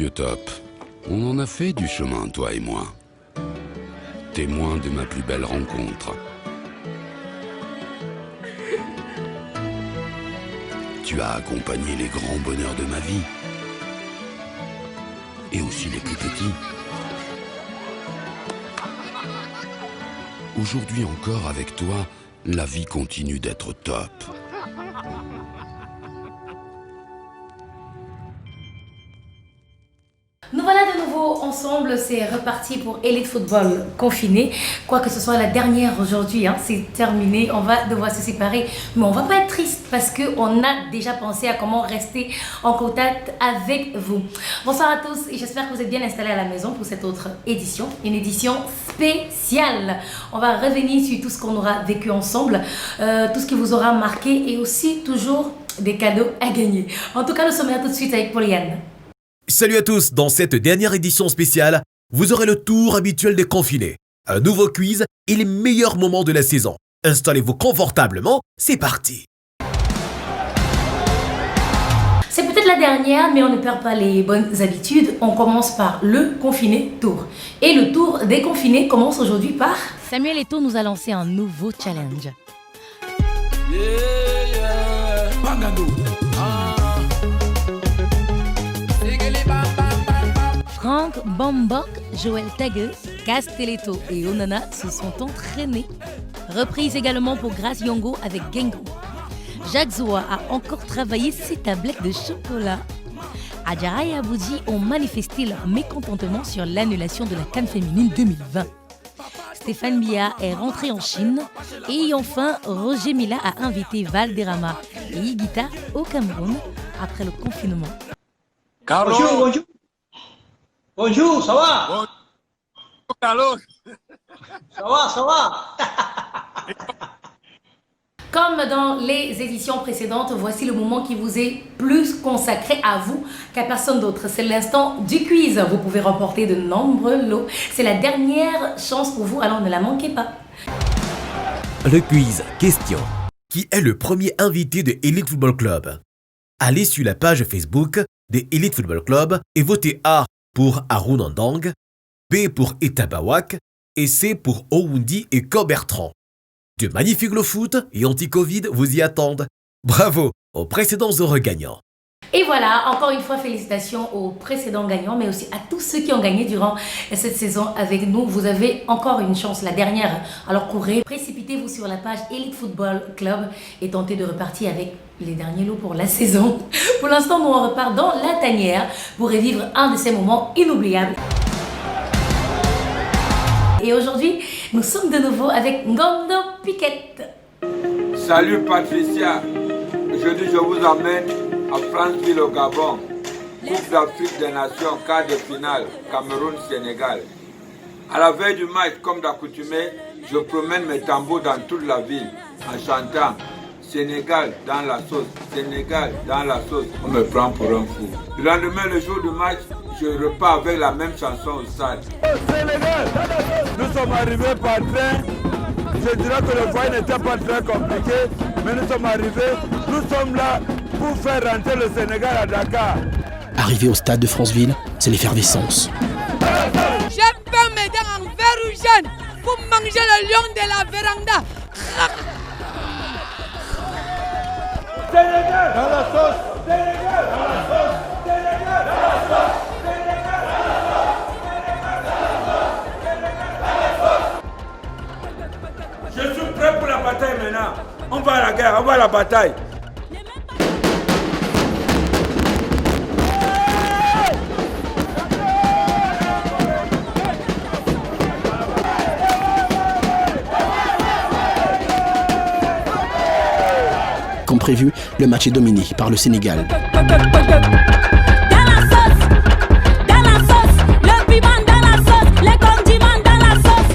vieux top. On en a fait du chemin, toi et moi. Témoin de ma plus belle rencontre. Tu as accompagné les grands bonheurs de ma vie. Et aussi les plus petits. Aujourd'hui encore, avec toi, la vie continue d'être top. Nous voilà de nouveau ensemble, c'est reparti pour Elite Football confiné. Quoi que ce soit la dernière aujourd'hui, c'est terminé, on va devoir se séparer. Mais on va pas être triste parce qu'on a déjà pensé à comment rester en contact avec vous. Bonsoir à tous et j'espère que vous êtes bien installés à la maison pour cette autre édition. Une édition spéciale. On va revenir sur tout ce qu'on aura vécu ensemble, tout ce qui vous aura marqué et aussi toujours des cadeaux à gagner. En tout cas, nous sommes là tout de suite avec Pauliane. Salut à tous, dans cette dernière édition spéciale, vous aurez le tour habituel des confinés, un nouveau quiz et les meilleurs moments de la saison. Installez-vous confortablement, c'est parti. C'est peut-être la dernière, mais on ne perd pas les bonnes habitudes. On commence par le confiné tour. Et le tour des confinés commence aujourd'hui par... Samuel Eto'o nous a lancé un nouveau challenge. Franck Bambok, Joël Tague, Castelletto et Onana se sont entraînés. Reprise également pour Grace Yongo avec Gengo. Jacques Zoua a encore travaillé ses tablettes de chocolat. Adjara et Aboudji ont manifesté leur mécontentement sur l'annulation de la CAN féminine 2020. Stéphane Biya est rentré en Chine. Et enfin, Roger Mila a invité Valderrama et Higuita au Cameroun après le confinement. Carlos. Bonjour. Bonjour, ça va? Bonjour, Carlos. Ça va. Comme dans les éditions précédentes, voici le moment qui vous est plus consacré à vous qu'à personne d'autre. C'est l'instant du quiz. Vous pouvez remporter de nombreux lots. C'est la dernière chance pour vous, alors ne la manquez pas. Le quiz question. Qui est le premier invité de Elite Football Club? Allez sur la page Facebook de Elite Football Club et votez A pour Arun Ondang, B pour Etabawak et C pour Owundi et Cobertrand. De magnifiques lots foot et anti-Covid vous y attendent. Bravo aux précédents heureux gagnants. Et voilà, encore une fois, félicitations aux précédents gagnants, mais aussi à tous ceux qui ont gagné durant cette saison avec nous. Vous avez encore une chance, la dernière. Alors courez, précipitez-vous sur la page Elite Football Club et tentez de repartir avec les derniers lots pour la saison. Pour l'instant, nous on repart dans la tanière pour revivre un de ces moments inoubliables. Et aujourd'hui, nous sommes de nouveau avec Ngondo Piquet. Salut Patricia. Aujourd'hui, je vous emmène à Franceville au Gabon. Coupe d'Afrique des Nations, quart de finale, Cameroun-Sénégal. À la veille du match, comme d'accoutumé, je promène mes tambours dans toute la ville en chantant Sénégal dans la sauce, Sénégal dans la sauce. On me prend pour un fou. Le lendemain, le jour du match, je repars avec la même chanson au stade. Au Sénégal, nous sommes arrivés par train. Je dirais que le voyage n'était pas très compliqué, mais nous sommes arrivés. Nous sommes là pour faire rentrer le Sénégal à Dakar. Arrivé au stade de Franceville, c'est l'effervescence. J'aime pas mes dents en verre jaune pour manger le lion de la véranda. Sénégal dans la sauce, Sénégal dans la sauce, Sénégal dans la sauce, Sénégal dans la sauce. Je suis prêt pour la bataille maintenant. On va à la guerre, on va à la bataille. Comme prévu, le match est dominé par le Sénégal.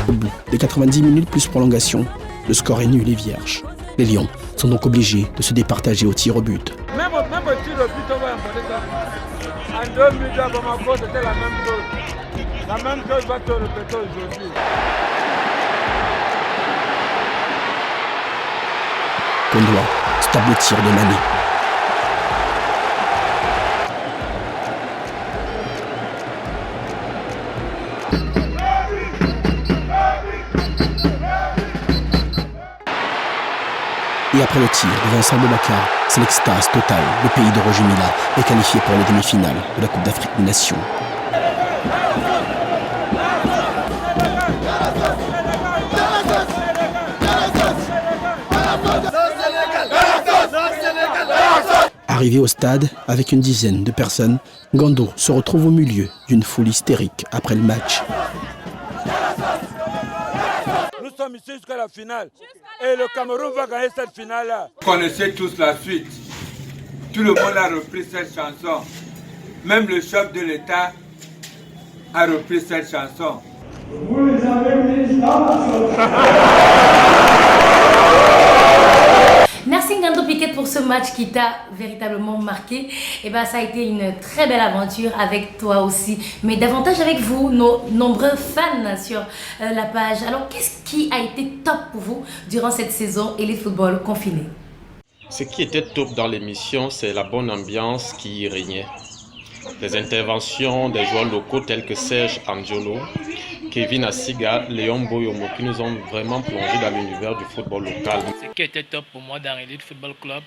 Au bout de 90 minutes plus prolongation, le score est nul et vierge. Les Lions sont donc obligés de se départager au tir au but. Même au tir au but, on va emporter ça. En 2 minutes à Bamako, c'était la même chose. La même chose va se répéter aujourd'hui. Kondoa stoppe le tir de Mané. Et après le tir de Vincent Boubacar, c'est l'extase totale. Le pays de Roger Mila est qualifié pour les demi-finales de la Coupe d'Afrique des Nations. Arrivé au stade avec une dizaine de personnes, Gando se retrouve au milieu d'une foule hystérique après le match. Nous sommes ici jusqu'à la finale et le Cameroun va gagner cette finale-là. Vous connaissez tous la suite. Tout le monde a repris cette chanson. Même le chef de l'État a repris cette chanson. Vous les avez mis Merci Ngando Piquet pour ce match qui t'a véritablement marqué. Et ben, ça a été une très belle aventure avec toi aussi, mais davantage avec vous, nos nombreux fans sur la page. Alors, qu'est-ce qui a été top pour vous durant cette saison Elite Football confiné? Ce qui était top dans l'émission, c'est la bonne ambiance qui y régnait. Les interventions des joueurs locaux tels que Serge Angiolo, Kevin Asiga, Léon Boyomo qui nous ont vraiment plongé dans l'univers du football local. Ce qui était top pour moi dans Elite Football Club,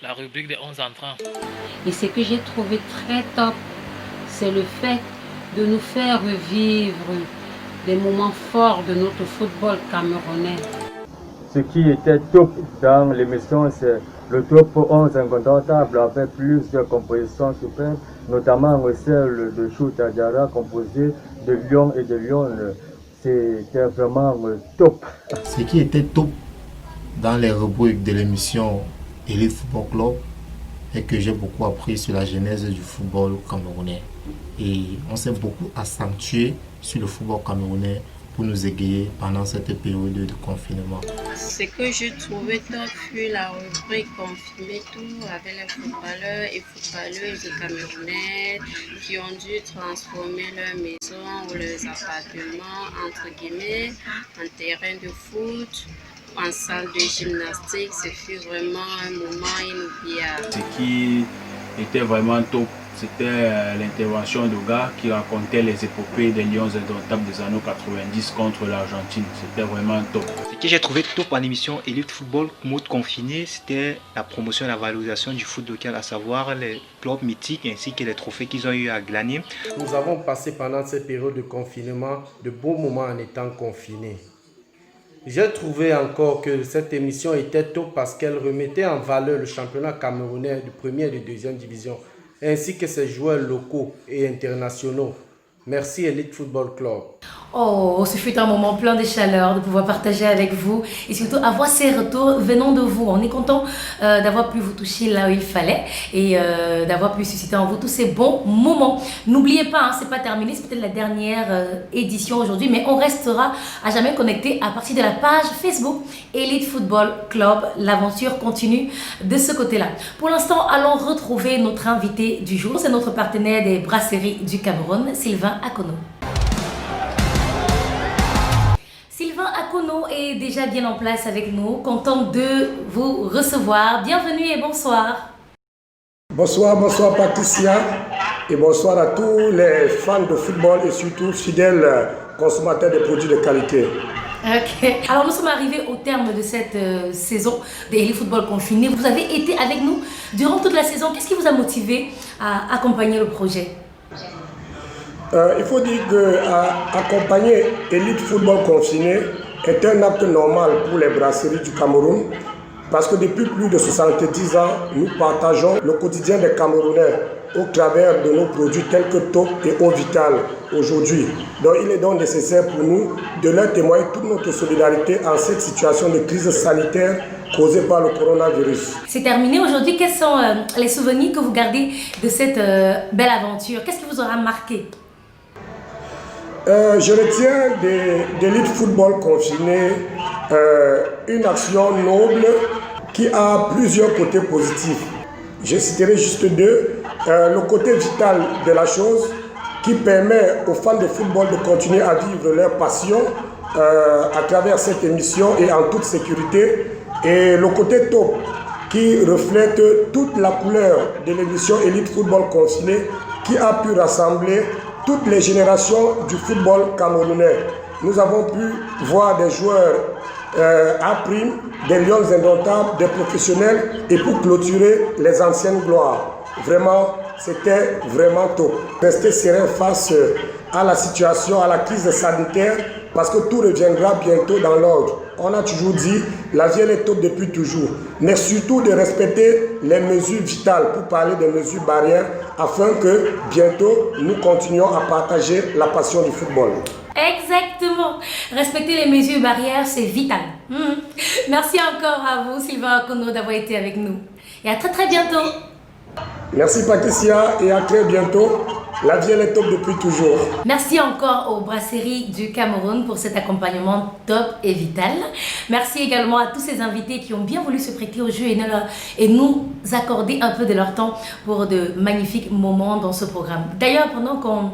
la rubrique des 11 entrants. Et ce que j'ai trouvé très top, c'est le fait de nous faire revivre des moments forts de notre football camerounais. Ce qui était top dans l'émission, c'est le top 11 incontournable avec plusieurs compositions superbes, notamment celle de Chou Tadjara composée de lions et de lionnes. C'était vraiment top. Ce qui était top dans les rubriques de l'émission Elite Football Club est que j'ai beaucoup appris sur la genèse du football camerounais. Et on s'est beaucoup accentué sur le football camerounais pour nous égayer pendant cette période de confinement. Ce que j'ai trouvé top fut la rubrique Confirmer tout avec les footballeurs et footballeuses camerounais qui ont dû transformer leur maison ou leurs appartements entre guillemets en terrain de foot, en salle de gymnastique. Ce fut vraiment un moment inoubliable. Ce qui était vraiment top, c'était l'intervention de gars qui racontait les épopées des Lions indomptables des années 90 contre l'Argentine. C'était vraiment top. Ce que j'ai trouvé top en émission Elite Football mode confiné, c'était la promotion et la valorisation du foot local, à savoir les clubs mythiques ainsi que les trophées qu'ils ont eu à glaner. Nous avons passé pendant cette période de confinement de beaux moments en étant confinés. J'ai trouvé encore que cette émission était top parce qu'elle remettait en valeur le championnat camerounais de première et de deuxième division, ainsi que ses joueurs locaux et internationaux. Merci Elite Football Club. Oh, ce fut un moment plein de chaleur de pouvoir partager avec vous et surtout avoir ces retours venant de vous. On est content d'avoir pu vous toucher là où il fallait et d'avoir pu susciter en vous tous ces bons moments. N'oubliez pas, c'est pas terminé, c'est peut-être la dernière édition aujourd'hui, mais on restera à jamais connecté à partir de la page Facebook Elite Football Club. L'aventure continue de ce côté-là. Pour l'instant, allons retrouver notre invité du jour. C'est notre partenaire des brasseries du Cameroun, Sylvain Akono. Sylvain Akono est déjà bien en place avec nous, content de vous recevoir. Bienvenue et bonsoir. Bonsoir Patricia et bonsoir à tous les fans de football et surtout fidèles consommateurs de produits de qualité. Ok, alors nous sommes arrivés au terme de cette saison d'Elite Football confiné. Vous avez été avec nous durant toute la saison. Qu'est-ce qui vous a motivé à accompagner le projet? Il faut dire qu'accompagner Elite Football confiné est un acte normal pour les brasseries du Cameroun parce que depuis plus de 70 ans, nous partageons le quotidien des Camerounais au travers de nos produits tels que Top et Eau Vital aujourd'hui. Donc il est donc nécessaire pour nous de leur témoigner toute notre solidarité en cette situation de crise sanitaire causée par le coronavirus. C'est terminé aujourd'hui. Quels sont les souvenirs que vous gardez de cette belle aventure? Qu'est-ce qui vous aura marqué? Je retiens d'Elite Football confiné une action noble qui a plusieurs côtés positifs. Je citerai juste deux. Le côté vital de la chose qui permet aux fans de football de continuer à vivre leur passion à travers cette émission et en toute sécurité. Et le côté top qui reflète toute la couleur de l'émission Elite Football confiné qui a pu rassembler toutes les générations du football camerounais. Nous avons pu voir des joueurs à prime des Lions indomptables, des professionnels et pour clôturer les anciennes gloires. Vraiment, c'était vraiment top. Rester serein face à la situation, à la crise sanitaire, parce que tout reviendra bientôt dans l'ordre. On a toujours dit, la vie elle est top depuis toujours, mais surtout de respecter les mesures vitales pour parler des mesures barrières afin que bientôt nous continuions à partager la passion du football. Exactement. Respecter les mesures barrières, c'est vital. Merci encore à vous, Sylvain Akono, d'avoir été avec nous. Et à très très bientôt. Merci Patricia et à très bientôt. La vie elle est top depuis toujours. Merci encore aux brasseries du Cameroun pour cet accompagnement top et vital. Merci également à tous ces invités qui ont bien voulu se prêter au jeu et nous accorder un peu de leur temps pour de magnifiques moments dans ce programme. D'ailleurs, pendant qu'on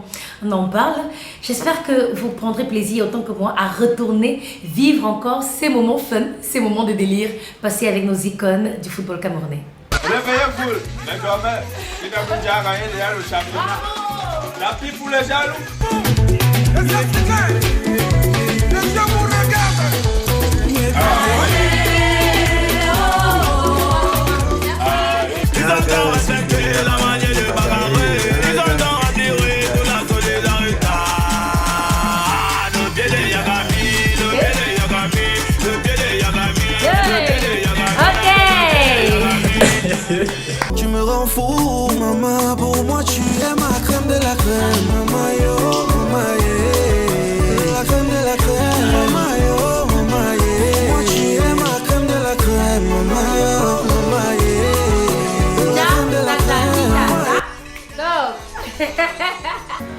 en parle, j'espère que vous prendrez plaisir autant que moi à retourner vivre encore ces moments fun, ces moments de délire passés avec nos icônes du football camerounais. Réveillez-vous, les gamins, qui n'a déjà gagné déjà le championnat. La pipe pour les jaloux. Les Africains, les gens vous regardent. Ils ont respecté la manière de bagarrer. Ils ont admiré toute la solidarité. Le pied de Yagami, le pied de Yagami, le pied de Yagami, le pied de Yagami. Tu me rends fou, maman. Pour moi, tu es ma crème de la crème. Maman, yo, maman, yeah. La crème de la crème. Maman, yo, maman, yeah. Moi, tu es ma crème de la crème. Maman, yo, maman, yeah. La crème de la crème.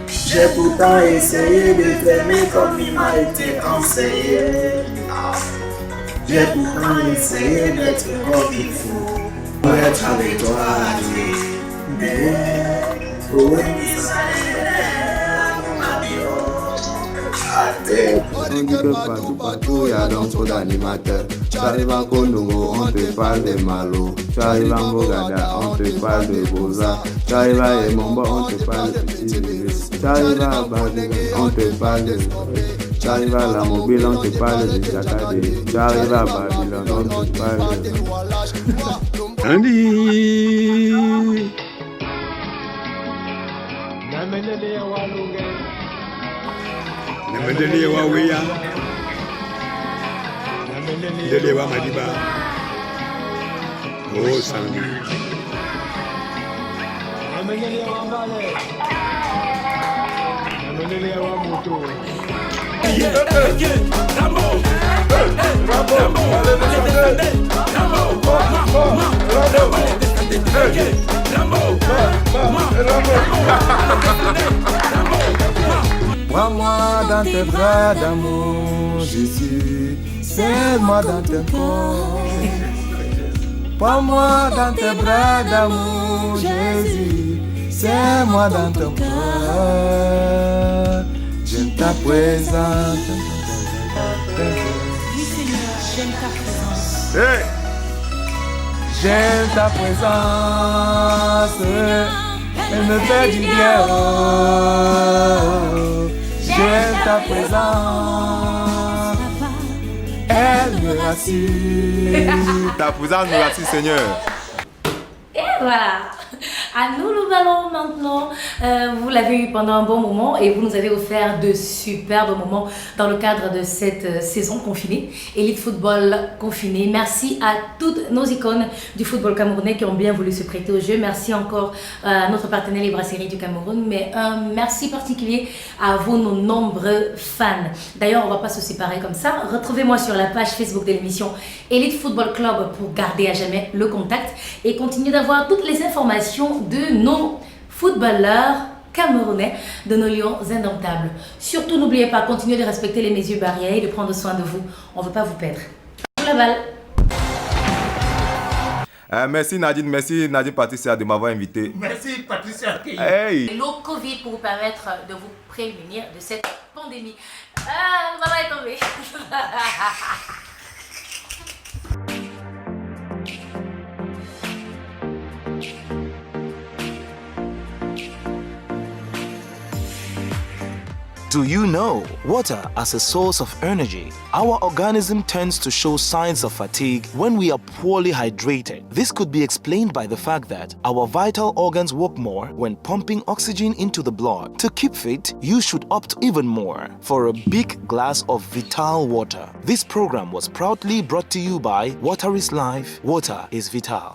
J'ai pourtant essayé de t'aimer comme il m'a été conseillé. J'ai pourtant essayé d'être comme il faut. Pour être avec toi, mais pour on dit que partout, y a donc trop d'animateurs. Tu arrives en Kondongo, on te parle de Malo. Tu arrives en Bogada, on te parle de Boza. Tu arrives à Emombo, on te parle de Petit Bébé. Tu arrives à Badega, on te parle de... Tu arrives à La Mobile, on te parle de Chakade. Tu arrives à Babylone, on te parle de... Andy. Namendelea wa Wea. Namendelea wa Madiba. Oh, Sandy. Namendelea wa Mbale. Namendelea wa Moto. Prends-moi dans tes bras d'amour, Jésus. Serre-moi dans tes corps. Prends-moi dans tes bras d'amour, Jésus. Serre-moi dans ton corps. J'aime ta présence. J'aime ta présence. Hey! J'aime ta présence. Elle me fait du bien. J'aime ta présence. Elle me rassure. Ta présence me rassure, Seigneur. Et voilà. À nous le ballon maintenant. Vous l'avez eu pendant un bon moment et vous nous avez offert de superbes moments dans le cadre de cette saison confinée. Elite Football confiné. Merci à toutes nos icônes du football camerounais qui ont bien voulu se prêter au jeu. Merci encore à notre partenaire les Brasseries du Cameroun. Mais un merci particulier à vous, nos nombreux fans. D'ailleurs, on ne va pas se séparer comme ça. Retrouvez-moi sur la page Facebook de l'émission Elite Football Club pour garder à jamais le contact et continuer d'avoir toutes les informations de nos footballeurs camerounais, de nos lions indomptables. Surtout, n'oubliez pas, continuez de respecter les mesures barrières et de prendre soin de vous. On ne veut pas vous perdre. La balle. Merci Nadine Patricia de m'avoir invité. Merci Patricia. Hey. L'eau Covid pour vous permettre de vous prémunir de cette pandémie. Ah, le ballon est tombé. Do you know water as a source of energy? Our organism tends to show signs of fatigue when we are poorly hydrated. This could be explained by the fact that our vital organs work more when pumping oxygen into the blood. To keep fit, you should opt even more for a big glass of Vital water. This program was proudly brought to you by Water is Life, Water is Vital.